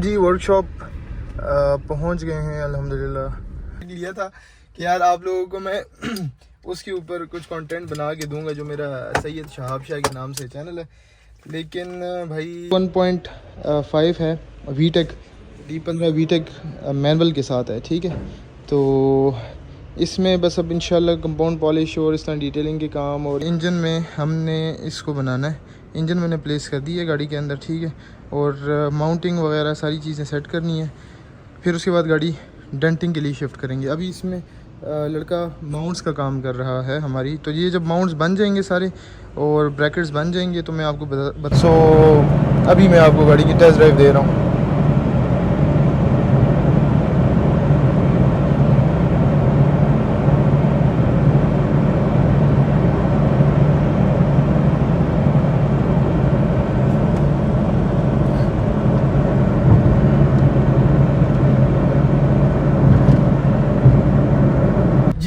जी workshop पहुंच गए हैं अल्हम्दुलिल्लाह। लिया था कि यार आप लोगों को मैं उसके ऊपर कुछ कंटेंट बना के दूंगा जो मेरा सैयद शहाब शाह के नाम से चैनल है, लेकिन भाई 1.5 है वीटेक D15 वीटेक मैनुअल के साथ है, ठीक है। तो इसमें बस अब इंशाल्लाह कंपाउंड पॉलिश और इस तरह डिटेलिंग के काम, और इंजन में हमने इसको बनाना है। इंजन मैंने प्लेस कर दी है गाड़ी के अंदर, ठीक है, और माउंटिंग वगैरह सारी चीज़ें सेट करनी है। फिर उसके बाद गाड़ी डेंटिंग के लिए शिफ्ट करेंगे। अभी इसमें लड़का माउंट्स का काम कर रहा है हमारी, तो ये जब माउंट्स बन जाएंगे सारे और ब्रैकेट्स बन जाएंगे तो मैं आपको अभी मैं आपको गाड़ी की टेस्ट ड्राइव दे रहा हूँ।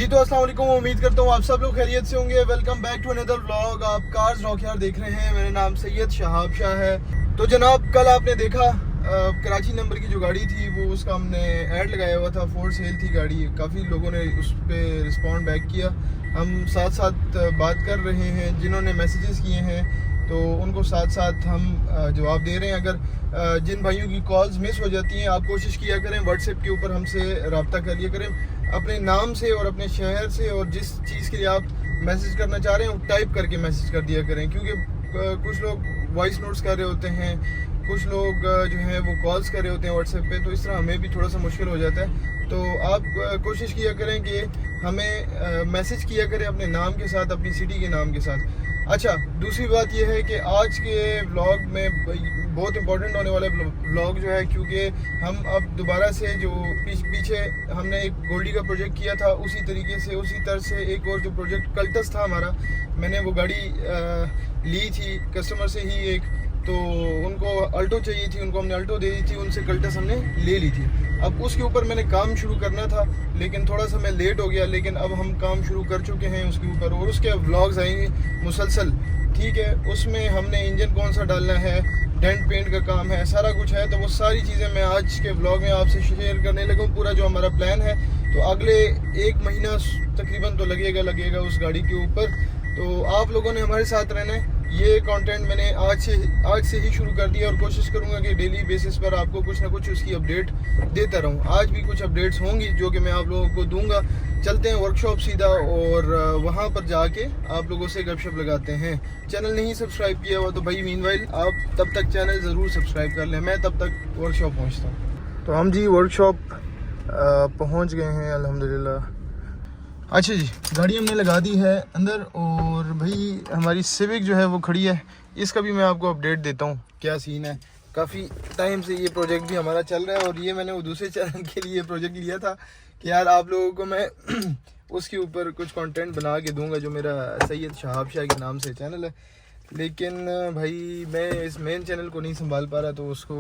तो अस्सलाम वालेकुम, उम्मीद करता हूँ आप सब लोग खैरियत से होंगे। Welcome back to another vlog. आप कार्स रॉकयार्ड देख रहे हैं। मेरा नाम सैयद शहाब शाह है। तो जनाब, कल आपने देखा कराची नंबर की जो गाड़ी थी वो उसका हमने ऐड लगाया हुआ था, फॉर सेल थी गाड़ी। काफ़ी लोगों ने उस पर रिस्पॉन्ड बैक किया। हम साथ साथ बात कर रहे हैं, जिन्होंने मैसेजेस किए हैं तो उनको साथ साथ हम जवाब दे रहे हैं। अगर जिन भाइयों की कॉल्स मिस हो जाती हैं, आप कोशिश किया करें व्हाट्सएप के ऊपर हमसे रब्ता कर लिया करें अपने नाम से और अपने शहर से, और जिस चीज़ के लिए आप मैसेज करना चाह रहे हैं वो टाइप करके मैसेज कर दिया करें, क्योंकि कुछ लोग वॉइस नोट्स कर रहे होते हैं, कुछ लोग जो है वो कॉल्स कर रहे होते हैं व्हाट्सएप पे, तो इस तरह हमें भी थोड़ा सा मुश्किल हो जाता है। तो आप कोशिश किया करें कि हमें मैसेज किया करें अपने नाम के साथ, अपनी सिटी के नाम के साथ। अच्छा, दूसरी बात यह है कि आज के व्लॉग में बहुत इंपॉर्टेंट होने वाला व्लॉग जो है, क्योंकि हम अब दोबारा से जो पीछे हमने एक गोल्डी का प्रोजेक्ट किया था, उसी तरीके से उसी तरह से एक और जो प्रोजेक्ट कल्टस था हमारा, मैंने वो गाड़ी ली थी कस्टमर से ही एक, तो उनको अल्टो चाहिए थी, उनको हमने अल्टो दे दी थी, उनसे कल्टस हमने ले ली थी। अब उसके ऊपर मैंने काम शुरू करना था, लेकिन थोड़ा सा मैं लेट हो गया, लेकिन अब हम काम शुरू कर चुके हैं उसके ऊपर, और उसके व्लॉग्स आएंगे मुसलसल, ठीक है। उसमें हमने इंजन कौन सा डालना है, डेंट पेंट का काम है, सारा कुछ है। तो वो सारी चीज़ें मैं आज के व्लॉग में आपसे शेयर करने लगा हूँ। पूरा जो हमारा प्लान है, तो अगले 1 महीना तकरीबन तो लगेगा उस गाड़ी के ऊपर। तो आप लोगों ने हमारे साथ रहना है। ये कंटेंट मैंने आज से ही शुरू कर दिया, और कोशिश करूंगा कि डेली बेसिस पर आपको कुछ ना कुछ उसकी अपडेट देता रहूं। आज भी कुछ अपडेट्स होंगी जो कि मैं आप लोगों को दूंगा। चलते हैं वर्कशॉप सीधा, और वहां पर जाके आप लोगों से गपशप लगाते हैं। चैनल नहीं सब्सक्राइब किया हुआ तो भाई मीनवाइल आप तब तक चैनल ज़रूर सब्सक्राइब कर लें, मैं तब तक वर्कशॉप पहुँचता हूँ। तो हम जी वर्कशॉप पहुँच गए हैं अल्हम्दुलिल्लाह। अच्छा जी, गाड़ी हमने लगा दी है अंदर, और भाई हमारी सिविक जो है वो खड़ी है। इसका भी मैं आपको अपडेट देता हूँ क्या सीन है। काफ़ी टाइम से ये प्रोजेक्ट भी हमारा चल रहा है, और ये मैंने वो दूसरे चैनल के लिए प्रोजेक्ट लिया था कि यार आप लोगों को मैं उसके ऊपर कुछ कंटेंट बना के दूंगा जो मेरा सैयद शहाब शाह के नाम से चैनल है, लेकिन भाई मैं इस मेन चैनल को नहीं संभाल पा रहा, तो उसको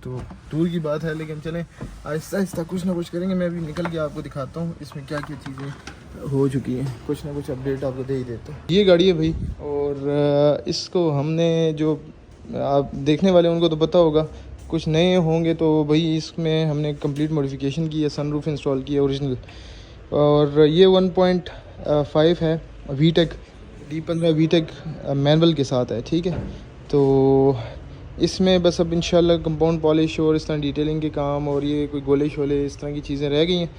तो दूर की बात है। लेकिन चलें आहिस्ता आहिस्ता कुछ ना कुछ करेंगे। मैं अभी निकल के आपको दिखाता हूँ इसमें क्या क्या चीज़ें हो चुकी हैं, कुछ ना कुछ अपडेट आपको दे ही देता हूँ। ये गाड़ी है भाई, और इसको हमने जो आप देखने वाले उनको तो पता होगा, कुछ नए होंगे तो भाई इसमें हमने कंप्लीट मॉडिफिकेशन की है, सनरूफ इंस्टॉल की है ओरिजिनल, और ये 1.5 है वीटेक D15 वीटेक मैनुअल के साथ है, ठीक है। तो इसमें बस अब इंशाल्लाह कंपाउंड पॉलिश और इस तरह डिटेलिंग के काम, और ये कोई गोले शोले इस तरह की चीज़ें रह गई हैं,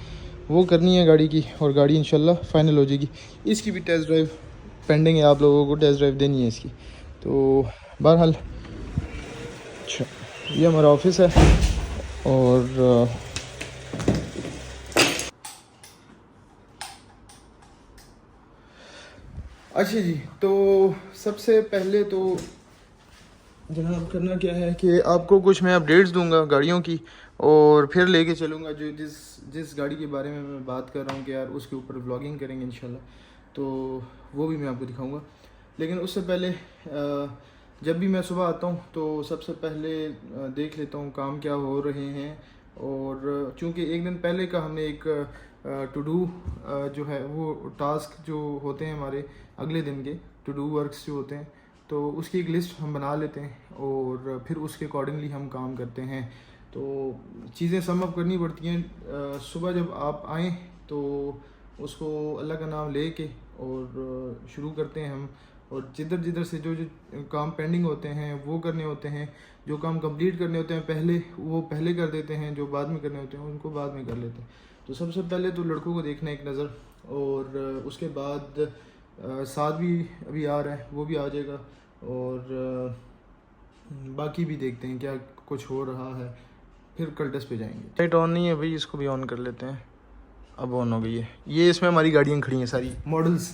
वो करनी है गाड़ी की, और गाड़ी इंशाल्लाह फाइनल हो जाएगी। इसकी भी टेस्ट ड्राइव पेंडिंग है, आप लोगों को टेस्ट ड्राइव देनी है इसकी। तो बहरहाल अच्छा, ये हमारा ऑफिस है, और अच्छा जी, तो सबसे पहले तो जनाब करना क्या है कि आपको कुछ मैं अपडेट्स दूंगा गाड़ियों की, और फिर लेके चलूँगा जो जिस गाड़ी के बारे में मैं बात कर रहा हूँ कि यार उसके ऊपर व्लॉगिंग करेंगे इंशाल्लाह, तो वो भी मैं आपको दिखाऊंगा। लेकिन उससे पहले जब भी मैं सुबह आता हूँ तो सबसे पहले देख लेता हूँ काम क्या हो रहे हैं, और चूँकि एक दिन पहले का हमने एक टू डू जो है वो टास्क जो होते हैं हमारे अगले दिन के टू डू वर्क्स जो होते हैं तो उसकी एक लिस्ट हम बना लेते हैं और फिर उसके अकॉर्डिंगली हम काम करते हैं। तो चीज़ें सम अप करनी पड़ती हैं। सुबह जब आप आएँ तो उसको अल्लाह का नाम ले के और शुरू करते हैं हम, और जिधर जिधर से जो जो काम पेंडिंग होते हैं वो करने होते हैं, जो काम कंप्लीट करने होते हैं पहले वो पहले कर देते हैं, जो बाद में करने होते हैं उनको बाद में कर लेते हैं। तो सबसे पहले तो लड़कों को देखना एक नज़र, और उसके बाद साथ भी अभी आ रहा है, वो भी आ जाएगा, और बाकी भी देखते हैं क्या कुछ हो रहा है, फिर कल्टस पे जाएंगे। लाइट ऑन नहीं है भाई, इसको भी ऑन कर लेते हैं। अब ऑन हो गई है। ये इसमें हमारी गाड़ियाँ खड़ी हैं सारी मॉडल्स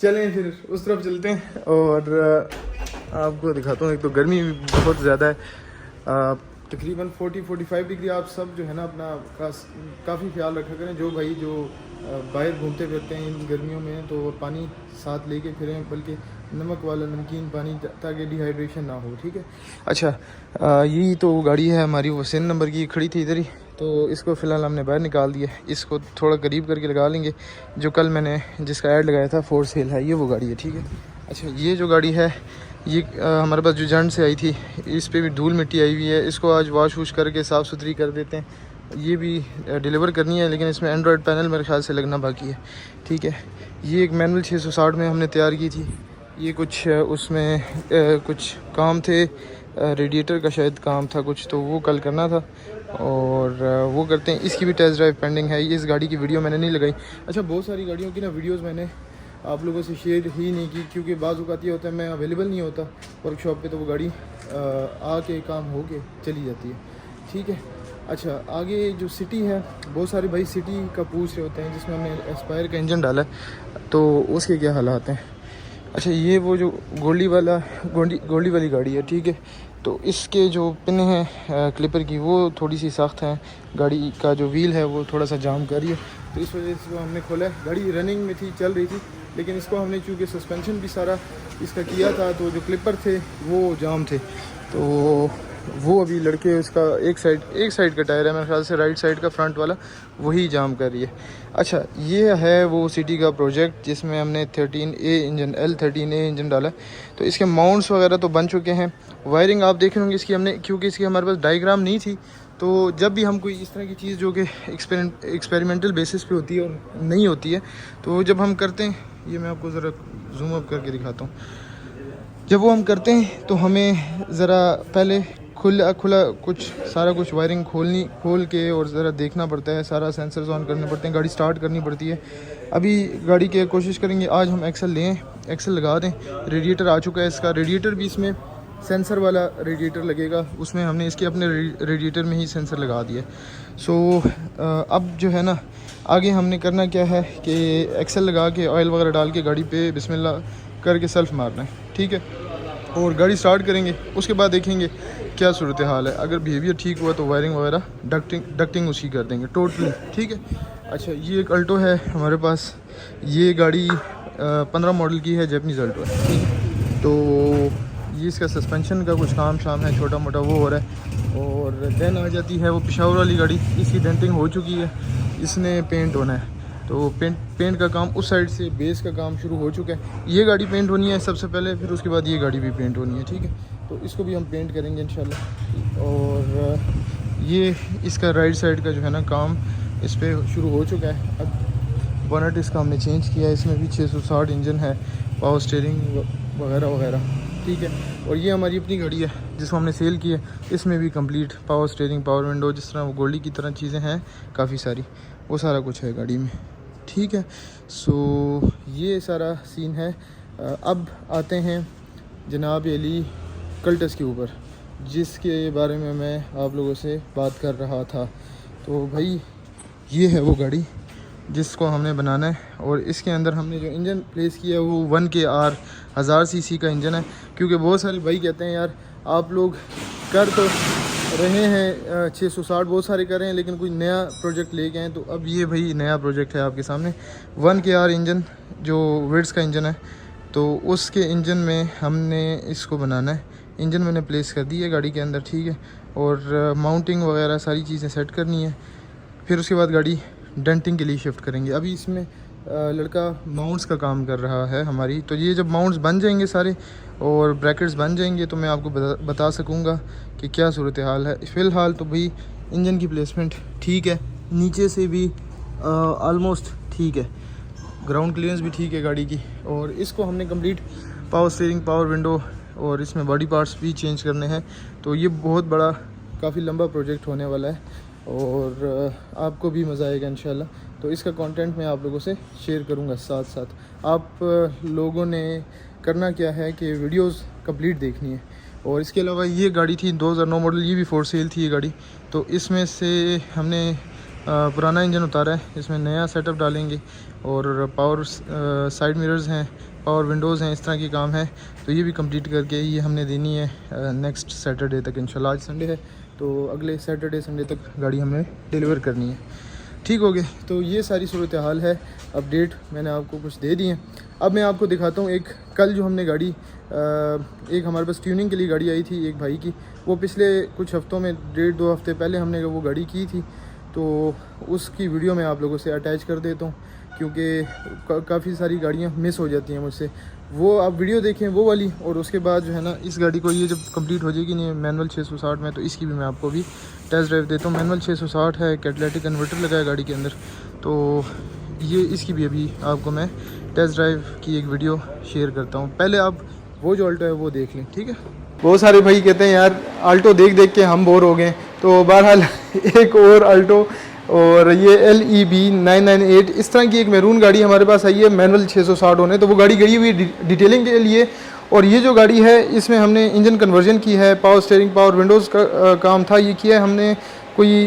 चलें फिर उस तरफ चलते हैं और आपको दिखाता हूँ। एक तो गर्मी भी बहुत ज़्यादा है, तकरीबन 40-45 डिग्री। आप सब जो है ना अपना काफ़ी ख्याल रखा करें, जो भाई जो बाहर घूमते फिरते हैं इन गर्मियों में, तो पानी साथ लेके फिरें, बल्कि नमक वाला नमकीन पानी, ताकि डिहाइड्रेशन ना हो। ठीक है। अच्छा, यही तो गाड़ी है हमारी, वो सिन नंबर की खड़ी थी इधर ही, तो इसको फ़िलहाल हमने बाहर निकाल दिया। इसको थोड़ा करीब करके लगा लेंगे। जो कल मैंने जिसका ऐड लगाया था फॉर सेल है, ये वो गाड़ी है। ठीक है। अच्छा, ये जो गाड़ी है ये हमारे पास जो जंड से आई थी, इस पे भी धूल मिट्टी आई हुई है। इसको आज वॉश वूश करके साफ़ सुथरी कर देते हैं। ये भी डिलीवर करनी है, लेकिन इसमें एंड्रॉयड पैनल मेरे ख्याल से लगना बाकी है। ठीक है। ये एक मैनुअल 660 में हमने तैयार की थी। ये कुछ उसमें कुछ काम थे, रेडिएटर का शायद काम था कुछ, तो वो कल करना था और वो करते हैं। इसकी भी टेस्ट ड्राइव पेंडिंग है। इस गाड़ी की वीडियो मैंने नहीं लगाई। अच्छा, बहुत सारी गाड़ियों की ना वीडियोस मैंने आप लोगों से शेयर ही नहीं की, क्योंकि बाज़ औक़ात ये होता है मैं अवेलेबल नहीं होता वर्कशॉप पे, तो वो गाड़ी आके काम हो के चली जाती है। ठीक है। अच्छा, आगे जो सिटी है, बहुत सारे भाई सिटी का पूछ रहे होते हैं, जिसमें हमने एस्पायर का इंजन डाला है, तो उसके क्या हालात हैं। अच्छा, ये वो जो गोल्डी वाली गाड़ी है। ठीक है। तो इसके जो पिन हैं क्लिपर की, वो थोड़ी सी सख्त हैं। गाड़ी का जो व्हील है वो थोड़ा सा जाम कर रही है, तो इस वजह से हमने खोला है। गाड़ी रनिंग में थी, चल रही थी, लेकिन इसको हमने चूँकि सस्पेंशन भी सारा इसका किया था, तो जो क्लिपर थे वो जाम थे, तो वो अभी लड़के उसका एक साइड का टायर है मेरे ख्याल से, राइट साइड का फ्रंट वाला, वही जाम कर रही है। अच्छा, ये है वो सिटी का प्रोजेक्ट जिसमें हमने L13A इंजन डाला है। तो इसके माउंट्स वगैरह तो बन चुके हैं। वायरिंग आप देख होंगे इसकी, हमने क्योंकि इसकी हमारे पास डायग्राम नहीं थी, तो जब भी हम कोई इस तरह की चीज़ जो कि एक्सपेरिमेंटल बेसिस पे होती है और नहीं होती है, तो जब हम करते हैं, ये मैं आपको ज़रा जूम अप करके दिखाता हूँ। जब वो हम करते हैं तो हमें ज़रा पहले खुला कुछ सारा कुछ वायरिंग खोल के और ज़रा देखना पड़ता है, सारा सेंसर्स ऑन करने पड़ते हैं, गाड़ी स्टार्ट करनी पड़ती है। अभी गाड़ी की कोशिश करेंगे आज हम एक्सल लगा दें। रेडिएटर आ चुका है इसका, रेडिएटर भी इसमें सेंसर वाला रेडिएटर लगेगा, उसमें हमने इसके अपने रेडिएटर में ही सेंसर लगा दिया। सो अब जो है ना, आगे हमने करना क्या है कि एक्सल लगा के ऑयल वगैरह डाल के गाड़ी पे बिस्मिल्लाह करके सेल्फ मारना है। ठीक है। और गाड़ी स्टार्ट करेंगे, उसके बाद देखेंगे क्या सूरत हाल है। अगर बिहेवियर ठीक हुआ तो वायरिंग वगैरह डक्टिंग उसकी कर देंगे टोटली। ठीक है। अच्छा, ये एक अल्टो है हमारे पास। ये गाड़ी 15 मॉडल की है, जैपनीज़ अल्टो है। ठीक है। तो ये इसका सस्पेंशन का कुछ काम शाम है, छोटा मोटा वो हो रहा है। और देन आ जाती है वो पेशावर वाली गाड़ी, इसकी डेंटिंग हो चुकी है, इसने पेंट होना है। तो पेंट का काम उस साइड से, बेस का काम शुरू हो चुका है। ये गाड़ी पेंट होनी है सबसे पहले, फिर उसके बाद ये गाड़ी भी पेंट होनी है। ठीक है। तो इसको भी हम पेंट करेंगे इंशाल्लाह। और ये इसका राइट साइड का जो है ना काम इस पर शुरू हो चुका है। अब बोनट इसका हमने चेंज किया है, इसमें भी 660 इंजन है, पावर स्टीयरिंग वगैरह वगैरह। ठीक है। और ये हमारी अपनी गाड़ी है जिसको हमने सेल की है, इसमें भी complete power steering, power window, जिस तरह वो गोल्डी की तरह चीज़ें हैं काफ़ी सारी, वो सारा कुछ है गाड़ी में। ठीक है। सो ये सारा सीन है। अब आते हैं जनाब अली कल्टस के ऊपर, जिसके बारे में मैं आप लोगों से बात कर रहा था। तो भाई ये है वो गाड़ी जिसको हमने बनाना है, और इसके अंदर हमने जो इंजन प्लेस किया है वो 1KR 1000 cc का इंजन है। क्योंकि बहुत सारे भाई कहते हैं यार आप लोग कर तो रहे हैं 660 बहुत सारे कर रहे हैं, लेकिन कोई नया प्रोजेक्ट लेके आए। तो अब ये भाई नया प्रोजेक्ट है आपके सामने, 1KR इंजन जो विड्स का इंजन है, तो उसके इंजन में हमने इसको बनाना है। इंजन मैंने प्लेस कर दी है गाड़ी के अंदर। ठीक है। और माउंटिंग वगैरह सारी चीज़ें सेट करनी है, फिर उसके बाद गाड़ी डेंटिंग के लिए शिफ्ट करेंगे। अभी इसमें लड़का माउंट्स का काम कर रहा है हमारी। तो ये जब माउंट्स बन जाएंगे सारे और ब्रैकेट्स बन जाएंगे तो मैं आपको बता सकूँगा कि क्या सूरत हाल है। फ़िलहाल तो भाई इंजन की प्लेसमेंट ठीक है, नीचे से भी आलमोस्ट ठीक है, ग्राउंड क्लियरेंस भी ठीक है गाड़ी की। और इसको हमने complete power steering, power window और इसमें बॉडी पार्ट्स भी चेंज करने हैं। तो ये बहुत बड़ा काफ़ी लंबा प्रोजेक्ट होने वाला है और आपको भी मज़ा आएगा इंशाल्लाह। तो इसका कंटेंट मैं आप लोगों से शेयर करूंगा साथ साथ। आप लोगों ने करना क्या है कि वीडियोस कंप्लीट देखनी है। और इसके अलावा ये गाड़ी थी 2009 मॉडल, ये भी फॉर सेल थी ये गाड़ी। तो इसमें से हमने पुराना इंजन उतारा है, इसमें नया सेटअप डालेंगे और पावर साइड मिरर्स हैं, पावर विंडोज़ हैं, इस तरह के काम है। तो ये भी कंप्लीट करके ये हमने देनी है नेक्स्ट सैटरडे तक इंशाल्लाह। आज संडे है तो अगले सैटरडे संडे तक गाड़ी हमने डिलीवर करनी है। ठीक हो गए। तो ये सारी सूरत हाल है, अपडेट मैंने आपको कुछ दे दी है। अब मैं आपको दिखाता हूँ एक कल जो हमने गाड़ी एक हमारे पास ट्यूनिंग के लिए गाड़ी आई थी एक भाई की, वो पिछले कुछ हफ्तों में 1.5-2 हफ्ते पहले हमने वो गाड़ी की थी। तो उसकी वीडियो मैं आप लोगों से अटैच कर देता हूँ क्योंकि काफ़ी सारी गाड़ियाँ मिस हो जाती हैं मुझसे। वो आप वीडियो देखें वो वाली, और उसके बाद जो है ना इस गाड़ी को ये जब कंप्लीट हो जाएगी नहीं मैनुअल 660 में, तो इसकी भी मैं आपको भी टेस्ट ड्राइव देता हूँ। मैनुअल 660 है, कैटलिटिक कन्वर्टर लगा है गाड़ी के अंदर। तो ये इसकी भी अभी आपको मैं टेस्ट ड्राइव की एक वीडियो शेयर करता हूँ। पहले आप वो जो अल्टो है वो देख लें, ठीक है। बहुत सारे भाई कहते हैं यार अल्टो देख देख के हम बोर हो गए। तो बहरहाल एक और अल्टो, और ये LEB 998 इस तरह की एक मैरून गाड़ी हमारे पास आई है मैनुअल 660 होने। तो वो गाड़ी गई हुई डिटेलिंग के लिए। और ये जो गाड़ी है इसमें हमने इंजन कन्वर्जन की है, पावर स्टीयरिंग, पावर विंडोज़ का काम था, ये किया है हमने। कोई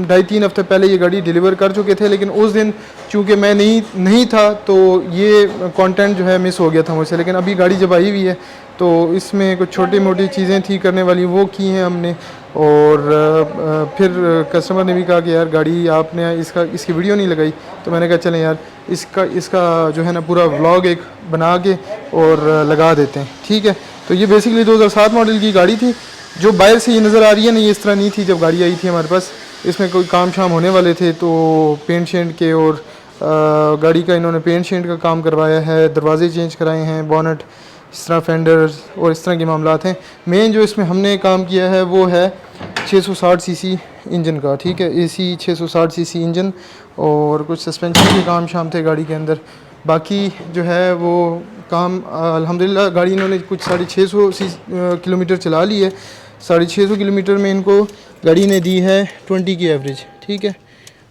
2.5-3 हफ्ते पहले ये गाड़ी डिलीवर कर चुके थे, लेकिन उस दिन चूँकि मैं नहीं था तो ये कंटेंट जो है मिस हो गया था मुझसे। लेकिन अभी गाड़ी जब आई हुई है तो इसमें कुछ छोटी मोटी चीज़ें थी करने वाली, वो की हैं हमने। और फिर कस्टमर ने भी कहा कि यार गाड़ी आपने इसकी वीडियो नहीं लगाई। तो मैंने कहा चलें यार इसका जो है ना पूरा व्लॉग एक बना के और लगा देते हैं, ठीक है। तो ये बेसिकली 2007 मॉडल की गाड़ी थी। जो बाहर से ये नज़र आ रही है ना, ये इस तरह नहीं थी जब गाड़ी आई थी हमारे पास। इसमें कोई काम शाम होने वाले थे तो पेंट शेंट के और गाड़ी का इन्होंने पेंट शेंट का काम करवाया है, दरवाजे चेंज कराए हैं, बोनट, इस तरह फेंडर्स और इस तरह के मामलात हैं। मेन जो इसमें हमने काम किया है वो है 660 सीसी इंजन का, ठीक है। AC 660 सीसी इंजन और कुछ सस्पेंशन के काम शाम थे गाड़ी के अंदर। बाकी जो है वो काम अल्हम्दुलिल्लाह गाड़ी इन्होंने कुछ 650 किलोमीटर चला ली है। 650 किलोमीटर में इनको गाड़ी ने दी है 20 की एवरेज, ठीक है।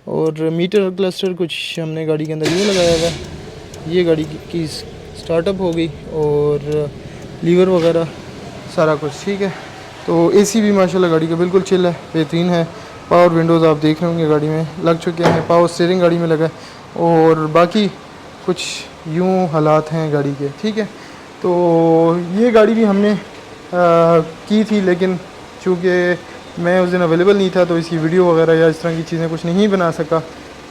और मीटर क्लस्टर कुछ हमने गाड़ी के अंदर ये लगाया हुआ है। ये गाड़ी की स्टार्टअप हो गई और लीवर वगैरह सारा कुछ ठीक है। तो AC भी माशाल्लाह गाड़ी का बिल्कुल चिल है, बेहतरीन है। पावर विंडोज़ आप देख रहे होंगे गाड़ी में लग चुके हैं, पावर स्टीयरिंग गाड़ी में लगा है और बाकी कुछ यूँ हालात हैं गाड़ी के, ठीक है। तो ये गाड़ी भी हमने की थी, लेकिन चूँकि मैं उस दिन अवेलेबल नहीं था तो इसकी वीडियो वगैरह या इस तरह की चीज़ें कुछ नहीं बना सका।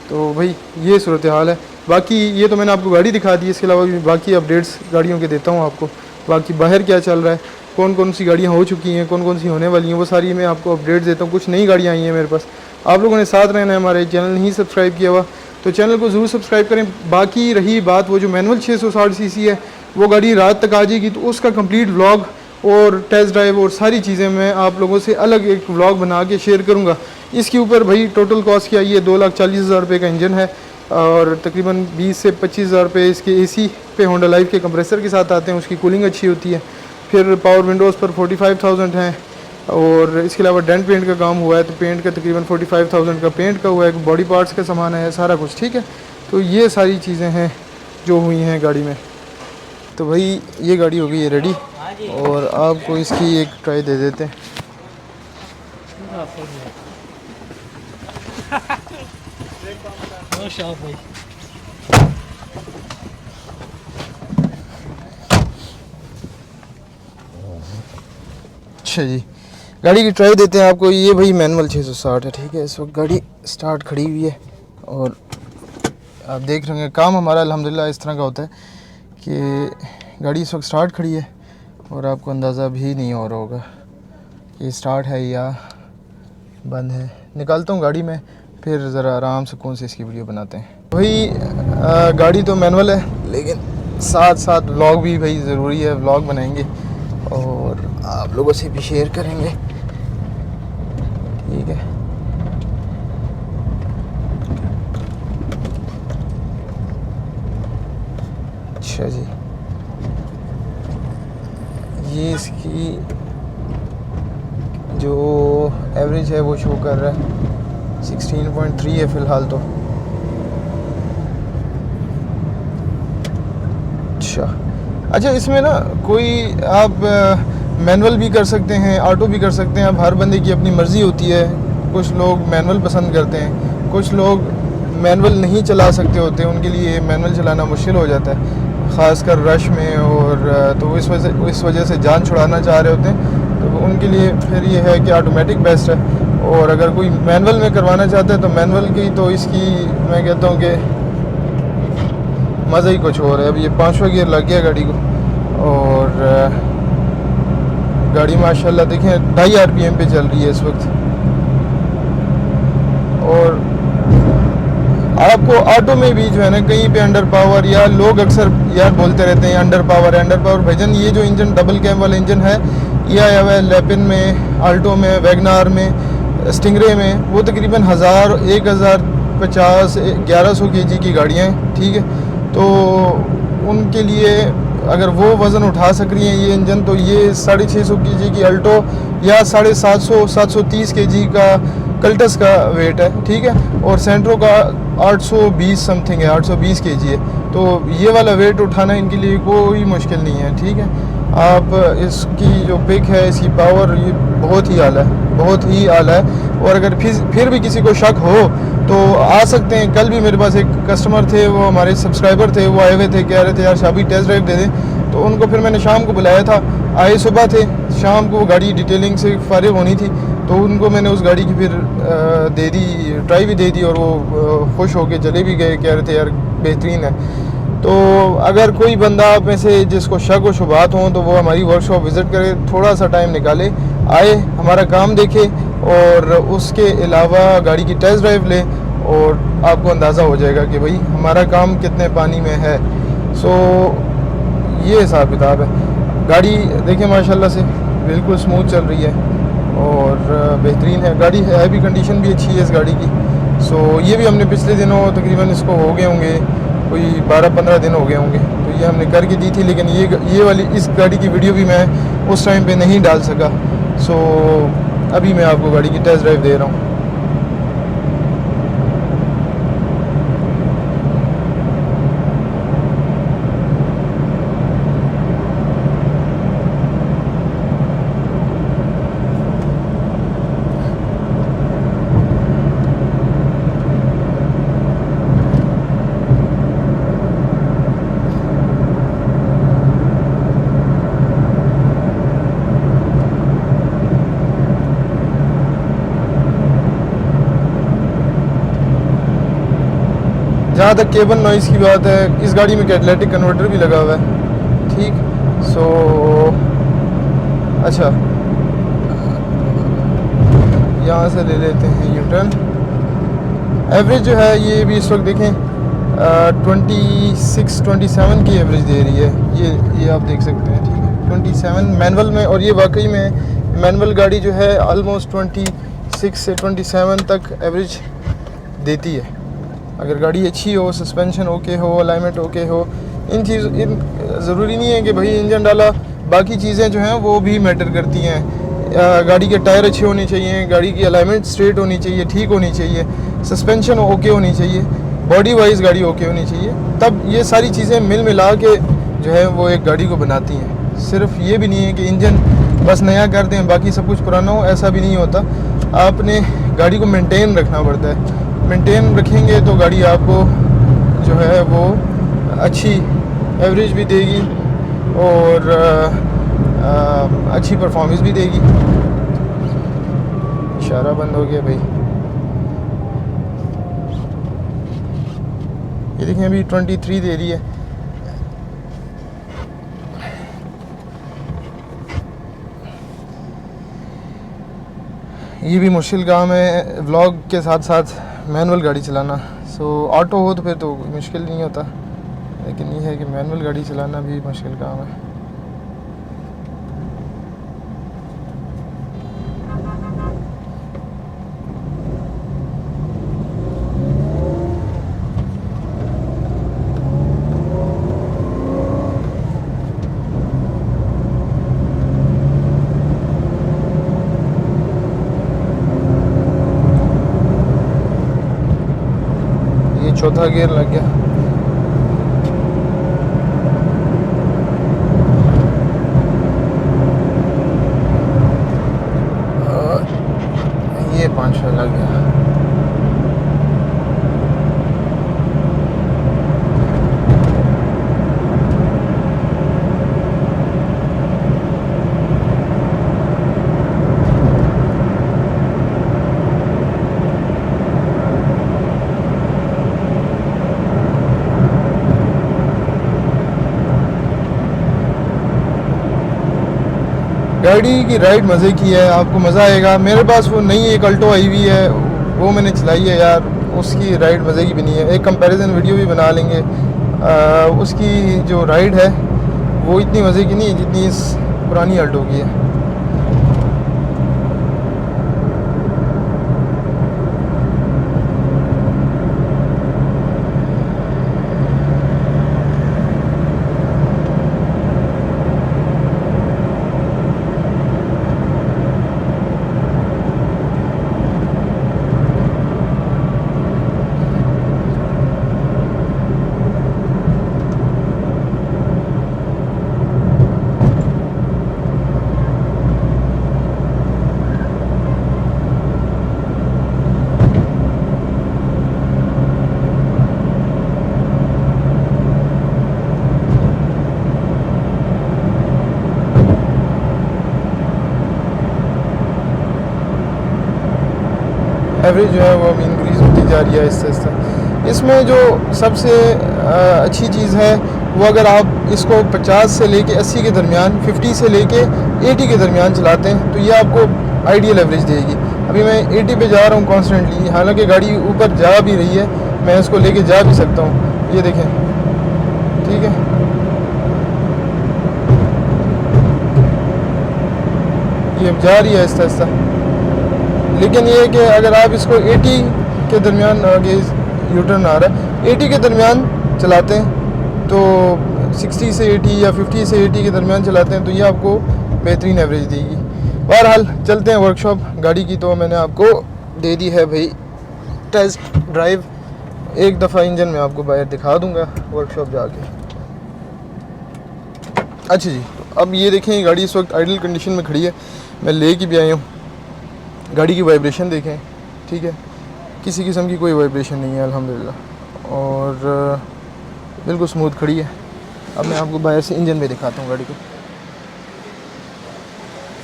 तो भाई ये सूरत हाल है। बाकी ये तो मैंने आपको गाड़ी दिखा दी, इसके अलावा भी बाकी अपडेट्स गाड़ियों के देता हूँ आपको। बाकी बाहर क्या चल रहा है, कौन कौन सी गाड़ियाँ हो चुकी हैं, कौन कौन सी होने वाली हैं, वो सारी मैं आपको अपडेट्स देता हूँ। कुछ नई गाड़ियाँ आई हैं मेरे पास। आप लोगों ने साथ रहना है, हमारे चैनल नहीं सब्सक्राइब किया हुआ तो चैनल को ज़रूर सब्सक्राइब करें। बाकी रही बात वो जो मैनुअल 660 सीसी है, वो गाड़ी रात तक आ जाएगी तो उसका कंप्लीट व्लॉग और टेस्ट ड्राइव और सारी चीज़ें मैं आप लोगों से अलग एक व्लॉग बना के शेयर करूँगा। इसके ऊपर भाई टोटल कॉस्ट क्या आई है, 2,40,000 रुपये का इंजन है और तकरीबन 20 से 25,000 रुपये इसके AC पे होंडा लाइफ के कंप्रेसर के साथ आते हैं, उसकी कूलिंग अच्छी होती है। फिर पावर विंडोज़ पर 45,000 हैं और इसके अलावा डेंट पेंट का काम हुआ है तो पेंट का तकरीबन 45,000 का पेंट का हुआ है, बॉडी पार्ट्स का सामान है, सारा कुछ ठीक है। तो ये सारी चीज़ें हैं जो हुई हैं गाड़ी में। तो भाई ये गाड़ी हो गई है रेडी और आपको इसकी एक ट्राई दे देते हैं। अच्छा जी, गाड़ी की ट्राई देते हैं आपको। ये भाई मैनुअल 660 है, ठीक है। इस वक्त गाड़ी स्टार्ट खड़ी हुई है और आप देख रहे होंगे काम हमारा अल्हम्दुलिल्लाह इस तरह का होता है कि गाड़ी इस वक्त स्टार्ट खड़ी है और आपको अंदाज़ा भी नहीं हो रहा होगा कि स्टार्ट है या बंद है। निकालता हूँ गाड़ी में, फिर ज़रा आराम सुकून से इसकी वीडियो बनाते हैं। भाई गाड़ी तो मैनुअल है, लेकिन साथ साथ व्लॉग भी भाई ज़रूरी है। व्लॉग बनाएंगे और आप लोगों से भी शेयर करेंगे, ठीक है। अच्छा जी, ये इसकी जो एवरेज है वो शो कर रहा है 16.3 है फ़िलहाल तो। अच्छा, इसमें ना कोई आप मैनुअल भी कर सकते हैं, ऑटो भी कर सकते हैं। अब हर बंदे की अपनी मर्ज़ी होती है। कुछ लोग मैनुअल पसंद करते हैं, कुछ लोग मैनुअल नहीं चला सकते होते, उनके लिए मैनुअल चलाना मुश्किल हो जाता है, ख़ासकर रश में। और तो इस वजह से जान छुड़ाना चाह रहे होते हैं, तो उनके लिए फिर ये है कि ऑटोमेटिक बेस्ट है। और अगर कोई मैनुअल में करवाना चाहता है तो मैनुअल की तो इसकी मैं कहता हूँ कि मज़ा ही कुछ और है। अब ये 5वां गियर लग गया गाड़ी को, और गाड़ी माशाल्लाह देखें 2.5 RPM पे चल रही है इस वक्त। और आपको ऑटो में भी जो है ना कहीं पे अंडर पावर, या लोग अक्सर यार बोलते रहते हैं अंडर पावर है, अंडर पावर। भाईजान ये जो इंजन डबल कैम वाला इंजन है, ये आया हुआ है लेपिन में, आल्टो में, वैगनार में, स्टिंगरे में। वो तकरीबन 1050 1100 kg की गाड़ियाँ हैं, ठीक है। तो उनके लिए अगर वो वज़न उठा सक रही हैं ये इंजन, तो ये 650 kg की अल्टो या 750 730 kg का कल्टस का वेट है, ठीक है। और सेंट्रो का 820 समथिंग है, 820 kg है। तो ये वाला वेट उठाना इनके लिए कोई मुश्किल नहीं है, ठीक है। आप इसकी जो पिक है, इसकी पावर, ये बहुत ही आला है, बहुत ही आला है। और अगर फिर भी किसी को शक हो तो आ सकते हैं। कल भी मेरे पास एक कस्टमर थे, वो हमारे सब्सक्राइबर थे, वो आए हुए थे, कह रहे थे यार शाबी टेस्ट ड्राइव दे दें। तो उनको फिर मैंने शाम को बुलाया था, आए सुबह थे, शाम को वो गाड़ी डिटेलिंग से फारिग होनी थी, तो उनको मैंने उस गाड़ी की फिर दे दी, ट्राई भी दे दी, और वो खुश होके चले भी गए, कह रहे थे यार बेहतरीन है। तो अगर कोई बंदा आप में से जिसको शक व शुबात हों तो वो हमारी वर्कशॉप विज़िट करे, थोड़ा सा टाइम निकाले, आए, हमारा काम देखे, और उसके अलावा गाड़ी की टेस्ट ड्राइव ले, और आपको अंदाज़ा हो जाएगा कि भाई हमारा काम कितने पानी में है। सो ये हिसाब किताब है। गाड़ी देखें माशाल्लाह से बिल्कुल स्मूथ चल रही है और बेहतरीन है। गाड़ी है भी, कंडीशन भी अच्छी है इस गाड़ी की। सो ये भी हमने पिछले दिनों तकरीबन इसको हो गए होंगे कोई 12-15 दिन हो गए होंगे, तो ये हमने करके दी थी। लेकिन ये वाली इस गाड़ी की वीडियो भी मैं उस टाइम पे नहीं डाल सका। सो अभी मैं आपको गाड़ी की टेस्ट ड्राइव दे रहा हूँ। जहाँ तक केबल नॉइज़ की बात है, इस गाड़ी में कैटलिटिक कन्वर्टर भी लगा हुआ है, ठीक। सो अच्छा, यहाँ से ले लेते हैं यू टर्न। एवरेज जो है ये भी इस वक्त देखें 26-27 की एवरेज दे रही है। ये आप देख सकते हैं, ठीक है, 27 मैनुअल में। और ये वाकई में मैनुअल गाड़ी जो है ऑलमोस्ट 26 से 27 तक एवरेज देती है। अगर गाड़ी अच्छी हो, सस्पेंशन ओके हो, अलाइनमेंट ओके हो, इन ज़रूरी नहीं है कि भाई इंजन डाला, बाकी चीज़ें जो हैं वो भी मैटर करती हैं। गाड़ी के टायर अच्छे होने चाहिए, गाड़ी की अलाइनमेंट स्ट्रेट होनी चाहिए, ठीक होनी चाहिए, सस्पेंशन ओके होनी चाहिए, बॉडी वाइज गाड़ी ओके होनी चाहिए। तब ये सारी चीज़ें मिल मिला के जो है वो एक गाड़ी को बनाती हैं। सिर्फ ये भी नहीं है कि इंजन बस नया कर दें बाकी सब कुछ पुराना हो, ऐसा भी नहीं होता। आपने गाड़ी को मेंटेन रखना पड़ता है। मेंटेन रखेंगे तो गाड़ी आपको जो है वो अच्छी एवरेज भी देगी और अच्छी परफॉर्मेंस भी देगी। इशारा बंद हो गया भाई। ये देखें अभी 23 दे रही है। ये भी मुश्किल काम है व्लॉग के साथ साथ मैनुअल गाड़ी चलाना। सो ऑटो हो तो फिर तो मुश्किल नहीं होता, लेकिन ये है कि मैनुअल गाड़ी चलाना भी मुश्किल काम है। चौथा गियर लग गया। ये 5 लग गया। गाड़ी की राइड मज़े की है, आपको मज़ा आएगा। मेरे पास वो नई एक अल्टो आई हुई है, वो मैंने चलाई है यार, उसकी राइड मज़े की बनी है। एक कंपैरिजन वीडियो भी बना लेंगे। उसकी जो राइड है वो इतनी मज़े की नहीं है जितनी इस पुरानी अल्टो की है। एवरेज जो है वो इंक्रीज़ होती जा रही है आहिस्ता आहिस्ता। इसमें जो सबसे अच्छी चीज़ है वो, अगर आप इसको 50 से लेके 80 के दरमियान, 50 से लेके 80 के दरमियान चलाते हैं तो ये आपको आइडियल एवरेज देगी। अभी मैं 80 पे जा रहा हूँ कॉन्स्टेंटली, हालांकि गाड़ी ऊपर जा भी रही है, मैं इसको लेके जा भी सकता हूँ। ये देखें, ठीक है, ये अब जा रही है आहिस्ता आहिस्ता। लेकिन ये है कि अगर आप इसको 80 के दरमियान, आगे यूटर्न आ रहा है, 80 के दरमियान चलाते हैं तो 60 से 80 या 50 से 80 के दरमियान चलाते हैं तो ये आपको बेहतरीन एवरेज देगी। बहरहाल चलते हैं वर्कशॉप। गाड़ी की तो मैंने आपको दे दी है भाई टेस्ट ड्राइव। एक दफ़ा इंजन में आपको बाहर दिखा दूंगा वर्कशॉप जाके। अच्छा जी, अब ये देखें, गाड़ी इस वक्त आइडल कंडीशन में खड़ी है, मैं ले के भी आया हूँ। गाड़ी की वाइब्रेशन देखें, ठीक है, किसी किस्म की कोई वाइब्रेशन नहीं है अल्हम्दुलिल्लाह, और बिल्कुल स्मूथ खड़ी है। अब मैं आपको बाहर से इंजन में दिखाता हूँ गाड़ी को।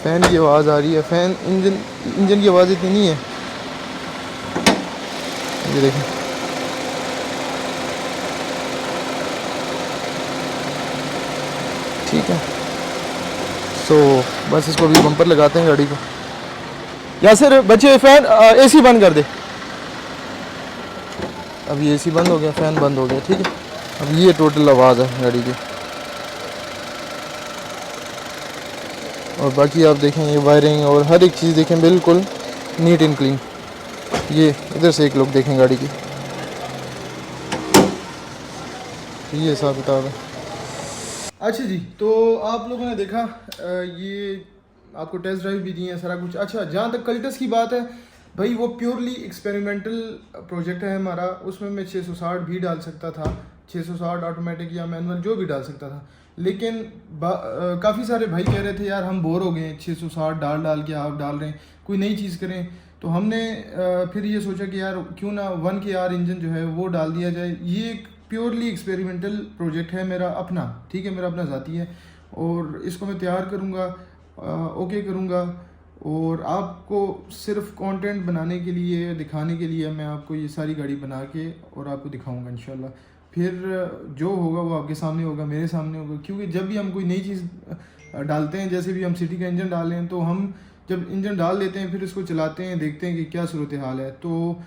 फ़ैन की आवाज़ आ रही है, फ़ैन इंजन की आवाज़ इतनी नहीं है। ये देखें, ठीक है। सो बस इसको अभी बम्पर लगाते हैं गाड़ी को। यासिर बच्चे फ़ैन एसी बंद कर दे। अभी एसी बंद हो गया, फ़ैन बंद हो गया, ठीक है। अब ये टोटल आवाज़ है गाड़ी की, और बाकी आप देखें ये वायरिंग और हर एक चीज़ देखें, बिल्कुल नीट एंड क्लीन। ये इधर से एक लुक देखें गाड़ी की, ये हिसाब किताब है। अच्छा जी, तो आप लोगों ने देखा, ये आपको टेस्ट ड्राइव भी दी है, सारा कुछ। अच्छा, जहाँ तक कल्टस की बात है भाई, वो प्योरली एक्सपेरिमेंटल प्रोजेक्ट है हमारा। उसमें मैं 660 भी डाल सकता था, 660 ऑटोमेटिक या मैनुअल जो भी डाल सकता था, लेकिन काफ़ी सारे भाई कह रहे थे यार हम बोर हो गए 660 डाल के आप डाल रहे हैं, कोई नई चीज़ करें। तो हमने फिर ये सोचा कि यार क्यों ना 1KR इंजन जो है वो डाल दिया जाए। ये एक प्योरली एक्सपेरिमेंटल प्रोजेक्ट है मेरा अपना, ठीक है, मेरा अपना ज़ाती है, और इसको मैं तैयार करूँगा, ओके करूँगा, और आपको सिर्फ कंटेंट बनाने के लिए, दिखाने के लिए मैं आपको ये सारी गाड़ी बना के और आपको दिखाऊंगा इंशाल्लाह। फिर जो होगा वो आपके सामने होगा, मेरे सामने होगा, क्योंकि जब भी हम कोई नई चीज़ डालते हैं, जैसे भी हम सिटी का इंजन डालें, तो हम जब इंजन डाल देते हैं फिर इसको चलाते हैं, देखते हैं कि क्या सूरत हाल है। तो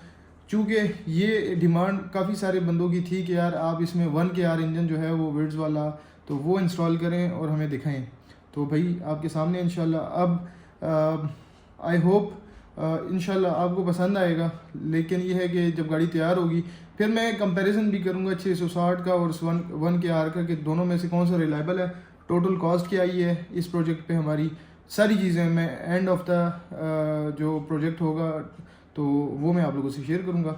चूँकि ये डिमांड काफ़ी सारे बंदों की थी कि यार आप इसमें 1KR इंजन जो है वो विड्स वाला तो वो इंस्टॉल करें और हमें दिखाएं। तो भाई आपके सामने इंशाल्लाह अब आई होप इंशाल्लाह आपको पसंद आएगा। लेकिन ये है कि जब गाड़ी तैयार होगी फिर मैं कंपैरिजन भी करूँगा 660 का और 1KR का कि दोनों में से कौन सा रिलायबल है, टोटल कॉस्ट क्या आई है इस प्रोजेक्ट पे हमारी, सारी चीज़ें मैं एंड ऑफ द जो प्रोजेक्ट होगा तो वो मैं आप लोगों से शेयर करूँगा।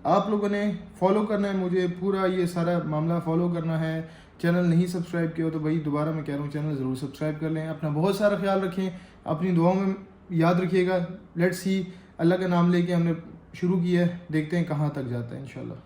आप लोगों ने फॉलो करना है, मुझे पूरा ये सारा मामला फॉलो करना है। चैनल नहीं सब्सक्राइब किया तो भाई दोबारा मैं कह रहा हूँ चैनल ज़रूर सब्सक्राइब कर लें। अपना बहुत सारा ख्याल रखें, अपनी दुआओं में याद रखिएगा। लेट्स सी, अल्लाह का नाम लेके हमने शुरू किया है, देखते हैं कहाँ तक जाता है इंशाल्लाह।